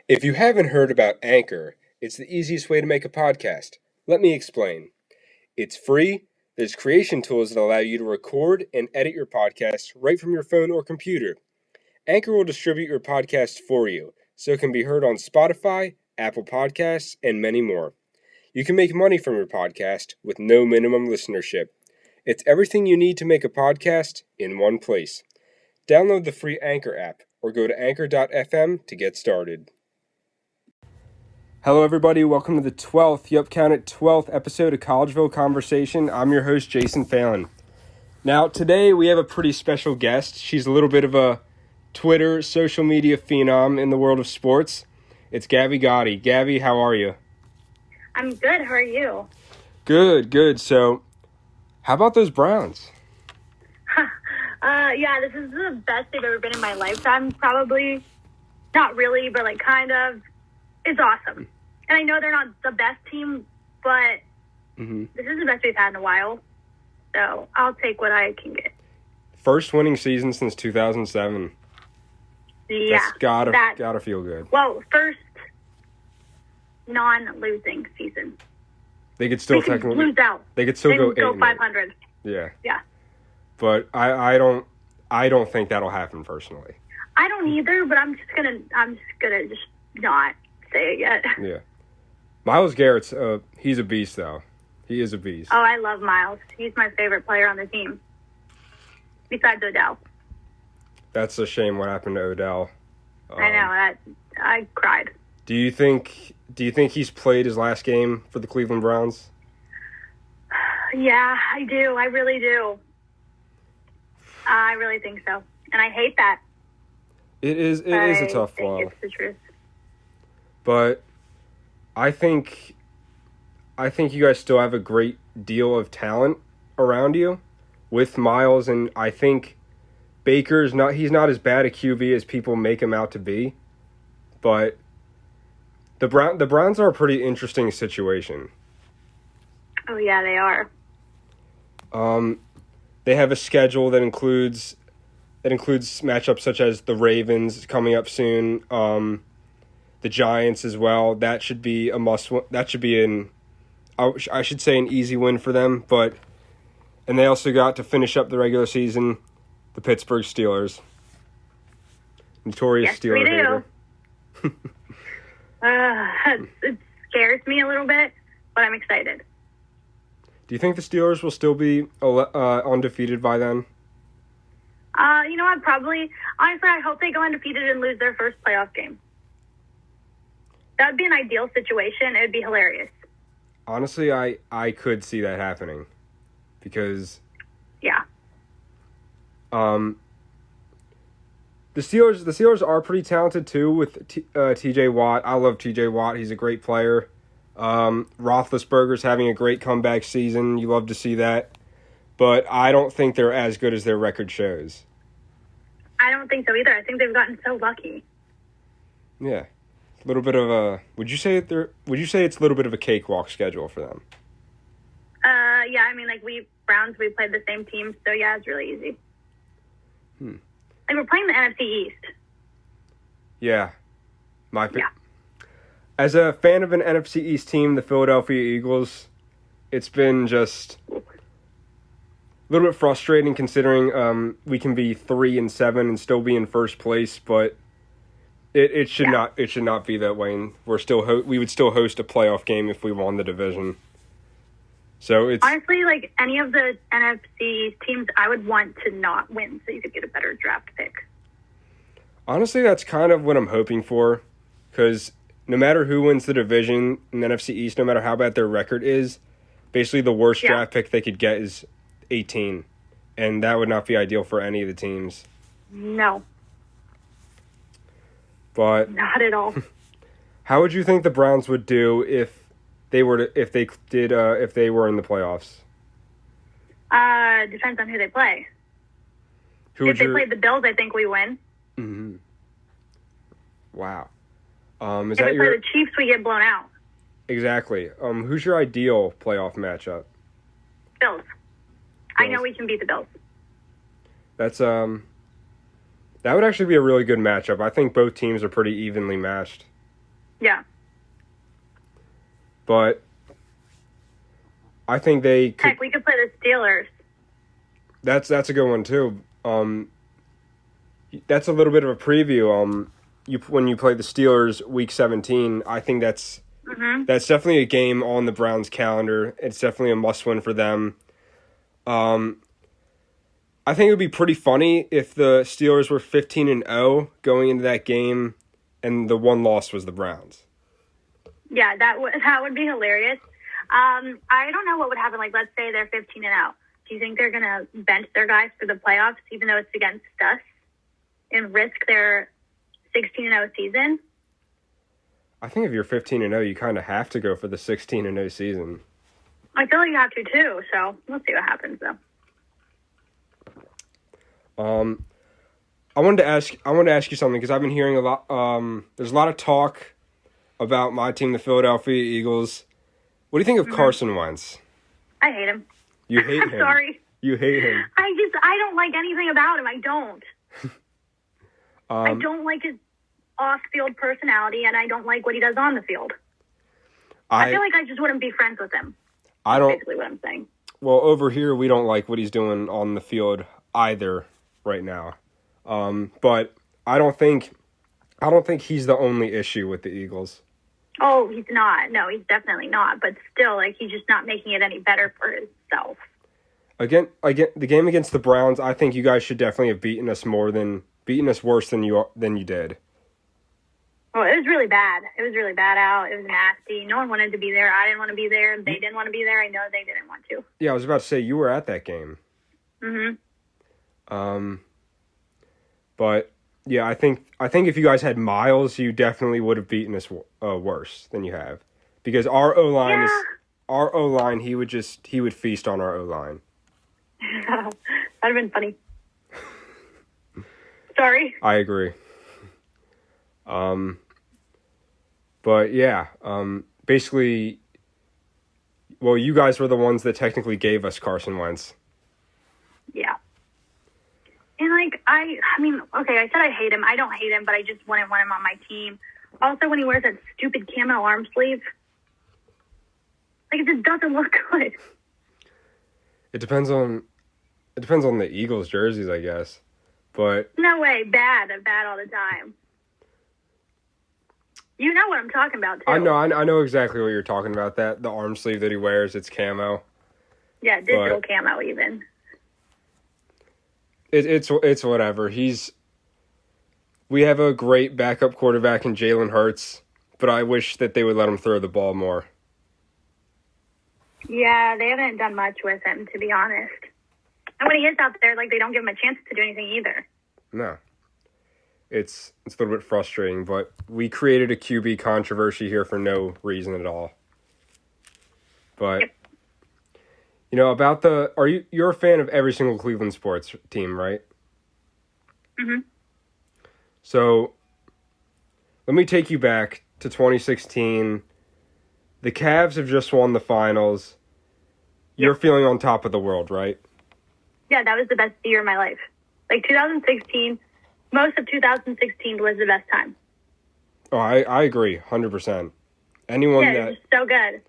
If you haven't heard about Anchor, it's the easiest way to make a podcast. Let me explain. It's free. There's creation tools that allow you to record and edit your podcast right from your phone or computer. Anchor will distribute your podcast for you, so it can be heard on Spotify, Apple Podcasts, and many more. You can make money from your podcast with no minimum listenership. It's everything you need to make a podcast in one place. Download the free Anchor app or go to anchor.fm to get started. Hello everybody, welcome to the 12th, count it, 12th episode of Collegeville Conversation. I'm your host, Jason Phelan. Now, today we have a pretty special guest. She's a little bit of a Twitter, social media phenom in the world of sports. It's Gabby Goudy. Gabby, how are you? I'm good, how are you? Good. So, how about those Browns? Yeah, this is the best they've ever been in my lifetime, probably. Not really, but like kind of. It's awesome. And I know they're not the best team, but This is the best we've had in a while. So I'll take what I can get. First winning season since 2007. Yeah. That's gotta feel good. Well, first non-losing season. They could still technically lose out. They could still go 500. Yeah. Yeah. But I don't think that'll happen personally. I don't either, but I'm just gonna not say it yet. Yeah. Myles Garrett's he's a beast though. He is a beast. Oh, I love Myles. He's my favorite player on the team. Besides Odell. That's a shame what happened to Odell. I know, I cried. Do you think he's played his last game for the Cleveland Browns? Yeah, I do. I really do. I really think so. And I hate that. It is a tough blow. It's the truth. But I think you guys still have a great deal of talent around you with Myles, and I think Baker's he's not as bad a QB as people make him out to be. But the Browns are a pretty interesting situation. Oh yeah, they are. They have a schedule that includes matchups such as the Ravens coming up soon, the Giants as well. That should be a must. That should be I should say an easy win for them. And they also got to finish up the regular season, the Pittsburgh Steelers, notorious Steelers hater. It scares me a little bit, but I'm excited. Do you think the Steelers will still be undefeated by then? You know what? Probably. Honestly, I hope they go undefeated and lose their first playoff game. That would be an ideal situation. It would be hilarious. Honestly, I could see that happening because yeah. The Steelers are pretty talented too with T.J. Watt. I love T.J. Watt. He's a great player. Roethlisberger's having a great comeback season. You love to see that. But I don't think they're as good as their record shows. I don't think so either. I think they've gotten so lucky. Yeah. A little bit of a would you say it's a little bit of a cakewalk schedule for them? Yeah, I mean, like we played the same team, so yeah, it's really easy. Like we're playing the NFC East. Yeah. As a fan of an NFC East team, the Philadelphia Eagles, it's been just a little bit frustrating considering we can be 3-7 and still be in first place, but it should not be that way. And we would still host a playoff game if we won the division. So it's honestly like any of the NFC teams, I would want to not win so you could get a better draft pick. Honestly, that's kind of what I'm hoping for, because no matter who wins the division in the NFC East, no matter how bad their record is, basically the worst draft pick they could get is 18. And that would not be ideal for any of the teams. No. But not at all. How would you think the Browns would do if they were in the playoffs? Depends on who they play. If they played the Bills, I think we win. Mm-hmm. Wow. If we play the Chiefs, we get blown out. Exactly. Who's your ideal playoff matchup? Bills. I know we can beat the Bills. That's that would actually be a really good matchup. I think both teams are pretty evenly matched. Yeah. But I think they could... Heck, we could play the Steelers. That's a good one, too. That's a little bit of a preview. When you play the Steelers Week 17, I think that's definitely a game on the Browns' calendar. It's definitely a must-win for them. I think it would be pretty funny if the Steelers were 15-0 going into that game, and the one loss was the Browns. Yeah, that would be hilarious. I don't know what would happen. Like, let's say they're 15-0. Do you think they're gonna bench their guys for the playoffs, even though it's against us, and risk their 16-0 season? I think if you're 15-0, you kind of have to go for the 16-0 season. I feel like you have to too. So we'll see what happens, though. I wanted to ask you something because I've been hearing a lot. There's a lot of talk about my team, the Philadelphia Eagles. What do you think of Carson Wentz? I hate him. You hate him. Sorry. You hate him. I don't like anything about him. I don't. I don't like his off-field personality, and I don't like what he does on the field. I feel like I just wouldn't be friends with him. That's basically what I'm saying. Well, over here, we don't like what he's doing on the field either right now. But I don't think he's the only issue with the Eagles. Oh, he's not. No, he's definitely not. But still, like, he's just not making it any better for himself. Again, the game against the Browns, I think you guys should definitely have beaten us worse than you did. Well, it was really bad. It was really bad out. It was nasty. No one wanted to be there. I didn't want to be there. They didn't want to be there. I know they didn't want to. Yeah, I was about to say, you were at that game. But yeah, I think if you guys had Miles, you definitely would have beaten us worse than you have, because our O-line he would feast on our O-line. That'd have been funny. Sorry. I agree. But yeah, basically, well, you guys were the ones that technically gave us Carson Wentz. Yeah. And, like, I mean, okay, I said I hate him. I don't hate him, but I just wouldn't want him on my team. Also, when he wears that stupid camo arm sleeve, like, it just doesn't look good. It depends on the Eagles jerseys, I guess. But no way, bad all the time. You know what I'm talking about, too. I know exactly what you're talking about. The arm sleeve that he wears, it's camo. Yeah, digital camo even. It's whatever. We have a great backup quarterback in Jalen Hurts, but I wish that they would let him throw the ball more. Yeah, they haven't done much with him, to be honest. And when he is out there, like, they don't give him a chance to do anything either. No. It's a little bit frustrating, but we created a QB controversy here for no reason at all. But yep. You know, you're a fan of every single Cleveland sports team, right? Mm-hmm. So, let me take you back to 2016. The Cavs have just won the finals. You're feeling on top of the world, right? Yeah, that was the best year of my life. Like, 2016, most of 2016 was the best time. Oh, I agree, 100%. It was so good.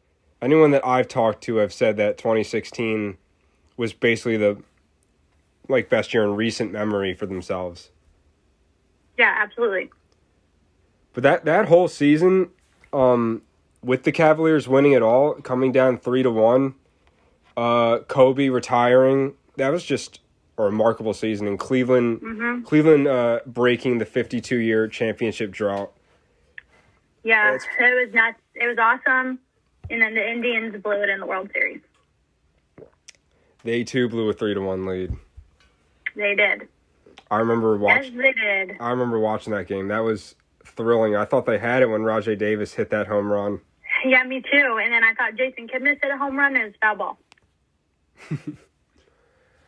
Anyone that I've talked to have said that 2016 was basically the best year in recent memory for themselves. Yeah, absolutely. But that whole season, with the Cavaliers winning it all, coming down 3-1, Kobe retiring, that was just a remarkable season. And Cleveland, breaking the 52-year championship drought. Yeah, it was nuts. It was awesome. And then the Indians blew it in the World Series. They, too, blew a 3-1 lead. They did. I remember Yes, they did. I remember watching that game. That was thrilling. I thought they had it when Rajay Davis hit that home run. Yeah, me too. And then I thought Jason Kipnis hit a home run and it was foul ball.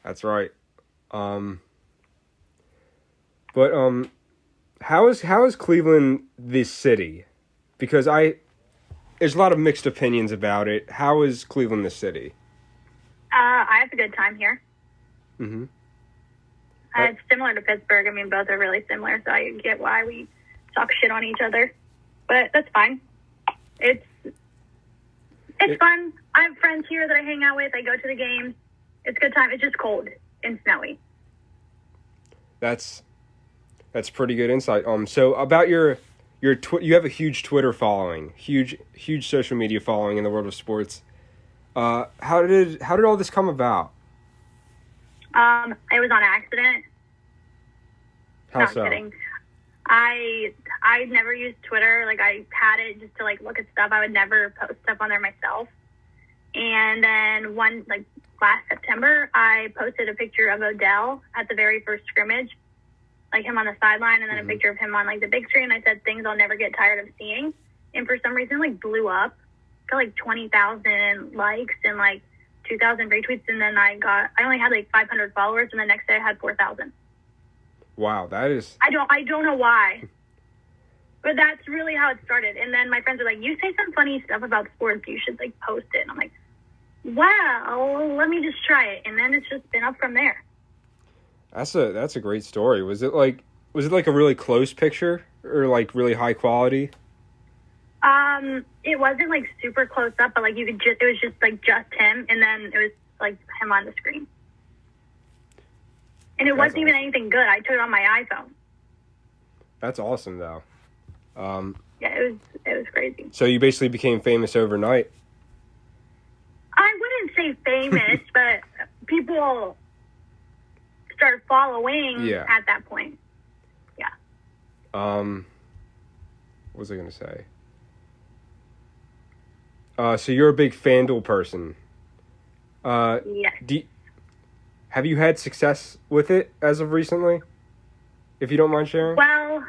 That's right. But how is Cleveland this city? Because there's a lot of mixed opinions about it. How is Cleveland the city? I have a good time here. Mm-hmm. It's similar to Pittsburgh. I mean, both are really similar, so I get why we talk shit on each other. But that's fine. It's fun. I have friends here that I hang out with. I go to the games. It's a good time. It's just cold and snowy. That's pretty good insight. So about you have a huge Twitter following, huge social media following in the world of sports. How did all this come about? It was on accident. How Not so? kidding. I never used Twitter. Like, I had it just to, like, look at stuff. I would never post stuff on there myself. And then last September, I posted a picture of Odell at the very first scrimmage, like him on the sideline, and then a picture of him on, like, the big screen. I said things I'll never get tired of seeing. And for some reason, like, blew up. Got, like, 20,000 likes and, like, 2,000 retweets. And then I only had, like, 500 followers, and the next day I had 4,000. Wow, that is... I don't know why. But that's really how it started. And then my friends are like, you say some funny stuff about sports. You should, like, post it. And I'm like, well, let me just try it. And then it's just been up from there. That's a great story. Was it like a really close picture or, like, really high quality? It wasn't, like, super close up, but, like, it was just, like, just him. And then it was, like, him on the screen. And it wasn't even anything good. I took it on my iPhone. That's awesome, though. Yeah, it was crazy. So you basically became famous overnight. I wouldn't say famous, but people started following at that point. Yeah. What was I going to say? So you're a big FanDuel person. Yes. Have you had success with it as of recently? If you don't mind sharing? Well,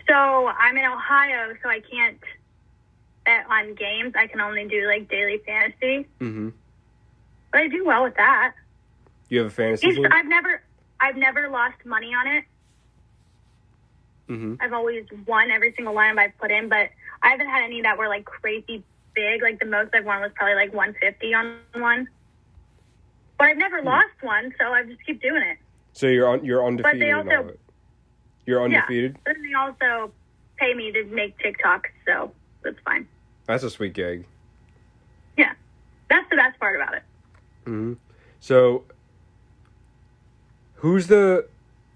so I'm in Ohio, so I can't bet on games. I can only do, like, daily fantasy. Mm-hmm. But I do well with that. You have a fantasy team? I've never lost money on it. Mm-hmm. I've always won every single line I've put in, but I haven't had any that were, like, crazy big. Like, the most I've won was probably, like, 150 on one. But I've never lost one, so I just keep doing it. So you're undefeated But they also, in all of it? You're undefeated? Yeah. But they also pay me to make TikToks, so that's fine. That's a sweet gig. Yeah. That's the best part about it. Mm-hmm. So,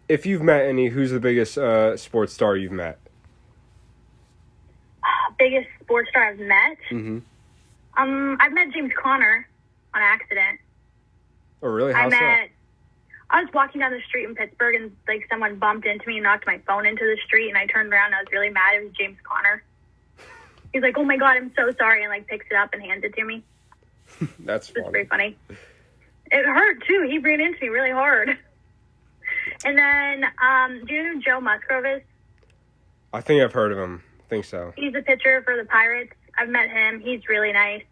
if you've met any, who's the biggest sports star you've met? Biggest sports star I've met? Mm-hmm. I've met James Conner on accident. Oh, really? How so? I was walking down the street in Pittsburgh, and, like, someone bumped into me and knocked my phone into the street, and I turned around, and I was really mad. It was James Conner. He's like, oh, my God, I'm so sorry, and, like, picks it up and hands it to me. That's funny. It was pretty funny. It hurt, too. He ran into me really hard. And then, do you know who Joe Musgrove is? I think I've heard of him. I think so. He's a pitcher for the Pirates. I've met him. He's really nice.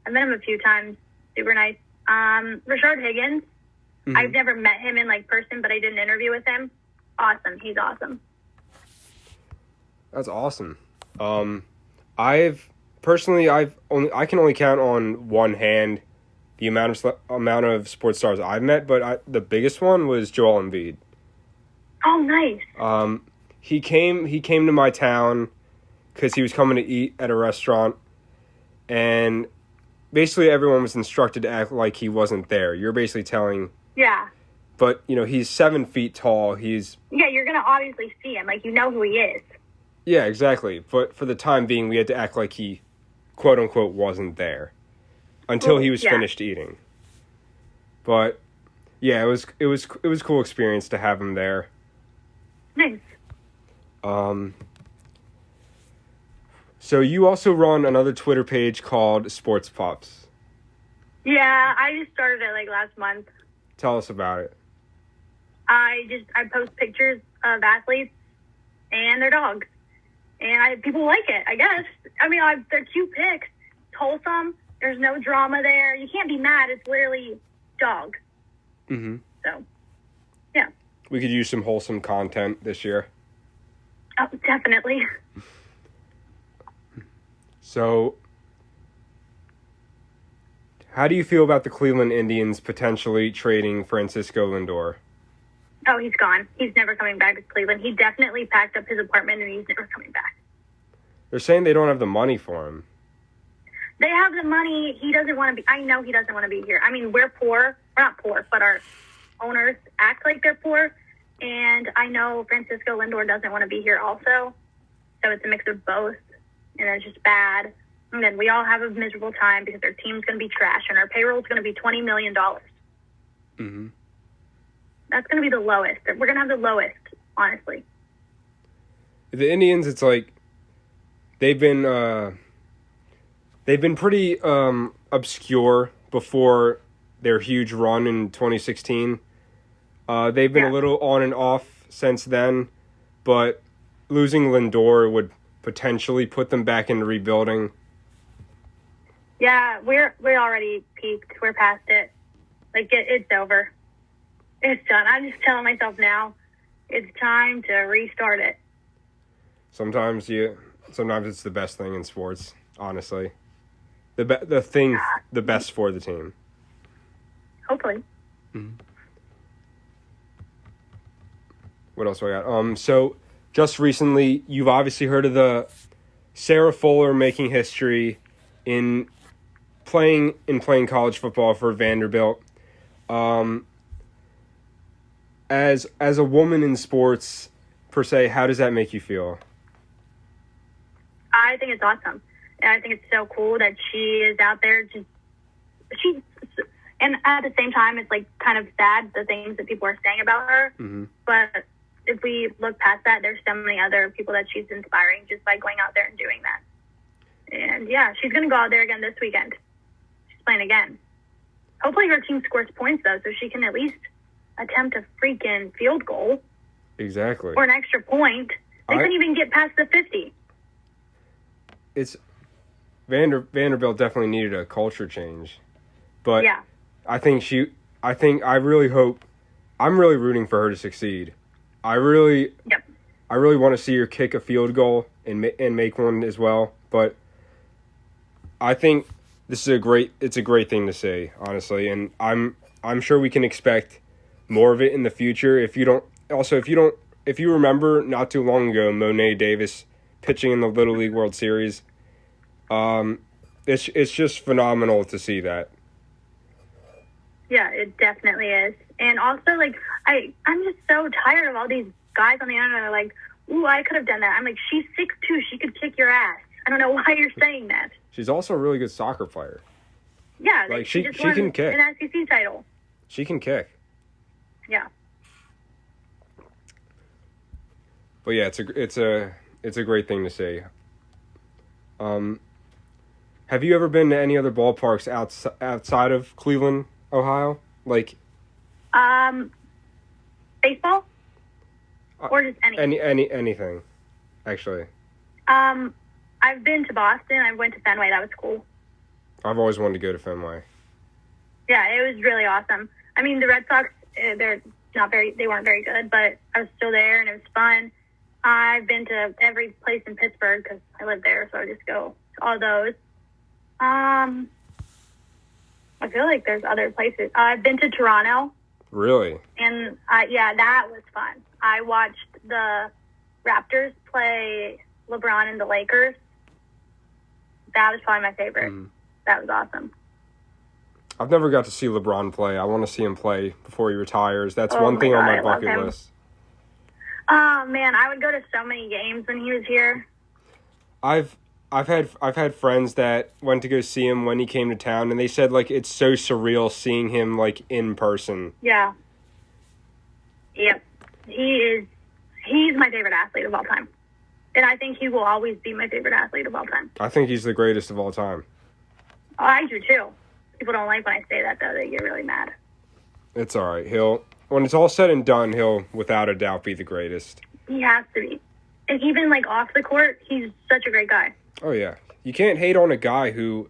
I've met him a few times. Super nice. Rashard Higgins. Mm-hmm. I've never met him in, like, person, but I did an interview with him. Awesome. He's awesome. That's awesome. I can only count on one hand the amount of sports stars I've met, but the biggest one was Joel Embiid. Oh, nice. He came to my town because he was coming to eat at a restaurant, and basically everyone was instructed to act like he wasn't there. You're basically telling... Yeah. But, you know, he's 7 feet tall. Yeah, you're going to obviously see him. Like, you know who he is. Yeah, exactly. But for the time being, we had to act like he, quote-unquote, wasn't there until he was finished eating. But, yeah, it was a cool experience to have him there. Nice. So you also run another Twitter page called Sports Pups. Yeah, I just started it, like, last month. Tell us about it. I post pictures of athletes and their dogs. And people like it, I guess. I mean, they're cute pics. It's wholesome. There's no drama there. You can't be mad. It's literally dog. Mm-hmm. So, yeah. We could use some wholesome content this year. Oh, definitely. So, how do you feel about the Cleveland Indians potentially trading Francisco Lindor? Oh, he's gone. He's never coming back to Cleveland. He definitely packed up his apartment, and he's never coming back. They're saying they don't have the money for him. They have the money. He doesn't want to be. I know he doesn't want to be here. I mean, we're poor. We're not poor, but our owners act like they're poor. And I know Francisco Lindor doesn't want to be here also. So it's a mix of both. And it's just bad. And then we all have a miserable time because our team's going to be trash and our payroll is going to be $20 million. Mm-hmm. That's going to be the lowest. We're going to have the lowest, honestly. The Indians, it's like they've been pretty obscure before their huge run in 2016. They've been a little on and off since then, but losing Lindor would potentially put them back into rebuilding. Yeah, we're already peaked. We're past it. Like, it's over. It's done. I'm just telling myself now, it's time to restart it. Sometimes it's the best thing in sports, honestly. The best for the team. Hopefully. Mm-hmm. What else do I got? So just recently, you've obviously heard of the Sarah Fuller making history in playing college football for Vanderbilt. As a woman in sports, per se, how does that make you feel? I think it's awesome. And I think it's so cool that she is out there. And at the same time, it's like kind of sad, the things that people are saying about her. Mm-hmm. But if we look past that, there's so many other people that she's inspiring just by going out there and doing that. And yeah, she's going to go out there again this weekend. She's playing again. Hopefully her team scores points, though, so she can at least attempt a freaking field goal. Exactly. Or an extra point. They couldn't even get past the 50. It's Vanderbilt definitely needed a culture change. But yeah. I really hope, I'm really rooting for her to succeed. I really want to see her kick a field goal and make one as well. But I think it's a great thing to see, honestly. And I'm sure we can expect more of it in the future. If you remember not too long ago, Monet Davis pitching in the Little League World Series, it's just phenomenal to see that. Yeah, it definitely is. And also, like, I'm just so tired of all these guys on the internet that are like, ooh, I could have done that. I'm like, she's 6'2", she could kick your ass. I don't know why you're saying that. She's also a really good soccer player. Yeah, like she just won can kick. An SEC title. She can kick. Yeah. But yeah, it's a great thing to see. Have you ever been to any other ballparks outside of Cleveland, Ohio? Like, baseball, or just anything, actually. I've been to Boston. I went to Fenway. That was cool. I've always wanted to go to Fenway. Yeah, it was really awesome. I mean, the Red Sox, they weren't very good, but I was still there and it was fun. I've been to every place in Pittsburgh because I live there, so I just go to all those. I feel like there's other places. I've been to Toronto. Really? And that was fun. I watched the Raptors play LeBron and the Lakers. That was probably my favorite. That was awesome. I've never got to see LeBron play. I want to see him play before he retires. That's one thing on my bucket list. Oh man, I would go to so many games when he was here. I've had friends that went to go see him when he came to town, and they said like it's so surreal seeing him like in person. Yeah. Yep. He's my favorite athlete of all time. And I think he will always be my favorite athlete of all time. I think he's the greatest of all time. Oh, I do too. People don't like when I say that, though. They get really mad. It's all right. When it's all said and done, he'll without a doubt be the greatest. He has to be. And even like off the court, he's such a great guy. Oh yeah. You can't hate on a guy who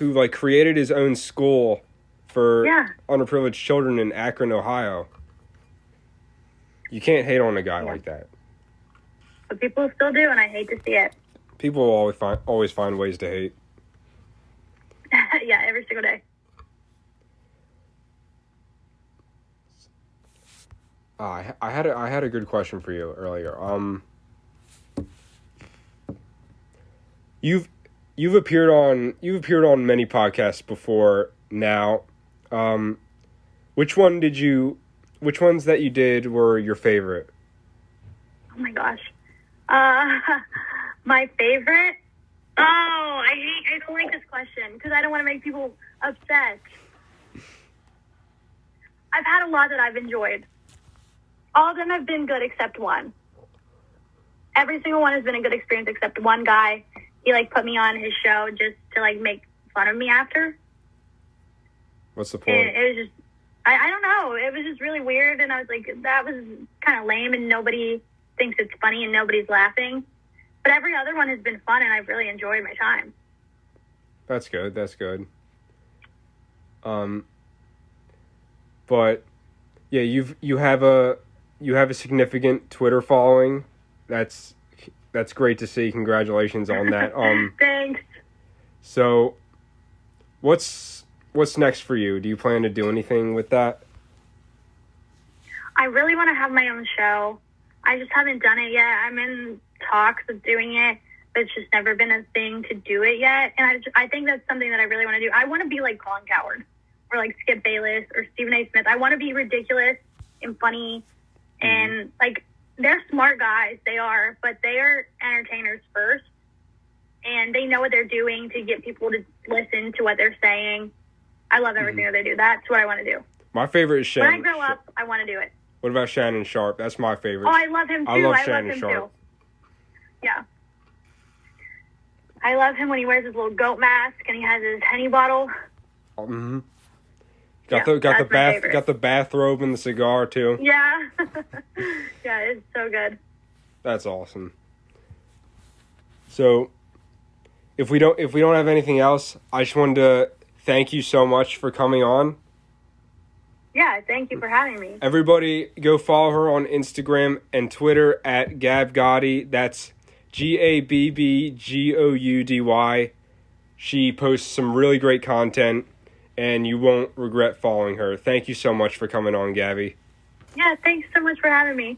like created his own school for underprivileged children in Akron, Ohio. You can't hate on a guy like that. But people still do, and I hate to see it. People will always find ways to hate. Yeah, every single day. I had a good question for you earlier. You've appeared on many podcasts before now. Which ones that you did were your favorite? Oh my gosh. My favorite? Oh, I don't like this question because I don't want to make people upset. I've had a lot that I've enjoyed. All of them have been good except one. Every single one has been a good experience except one guy. He, put me on his show just to, make fun of me after. What's the point? And it was just, I don't know. It was just really weird, and I was like, that was kind of lame, and nobody thinks it's funny, and nobody's laughing. But every other one has been fun, and I've really enjoyed my time. That's good. But yeah, you have a significant Twitter following. That's great to see. Congratulations on that. Thanks. So, what's next for you? Do you plan to do anything with that? I really want to have my own show. I just haven't done it yet. I'm in talks of doing it, but it's just never been a thing to do it yet. And I think that's something that I really want to do. I want to be like Colin Cowherd or like Skip Bayless or Stephen A. Smith. I want to be ridiculous and funny and they're smart guys. They are, but they are entertainers first. And they know what they're doing to get people to listen to what they're saying. I love everything that they do. That's what I want to do. My favorite is Shannon. When I grow up, I want to do it. What about Shannon Sharp? That's my favorite. Oh, I love him too. I love Shannon Sharp. Too. Yeah. I love him when he wears his little goat mask and he has his Henny bottle. Mm-hmm. Got the bathrobe and the cigar too. Yeah. Yeah, it's so good. That's awesome. So, if we don't have anything else, I just wanted to thank you so much for coming on. Yeah, thank you for having me. Everybody go follow her on Instagram and Twitter at Goudy. That's GABBGOUDY. She posts some really great content, and you won't regret following her. Thank you so much for coming on, Gabby. Yeah, thanks so much for having me.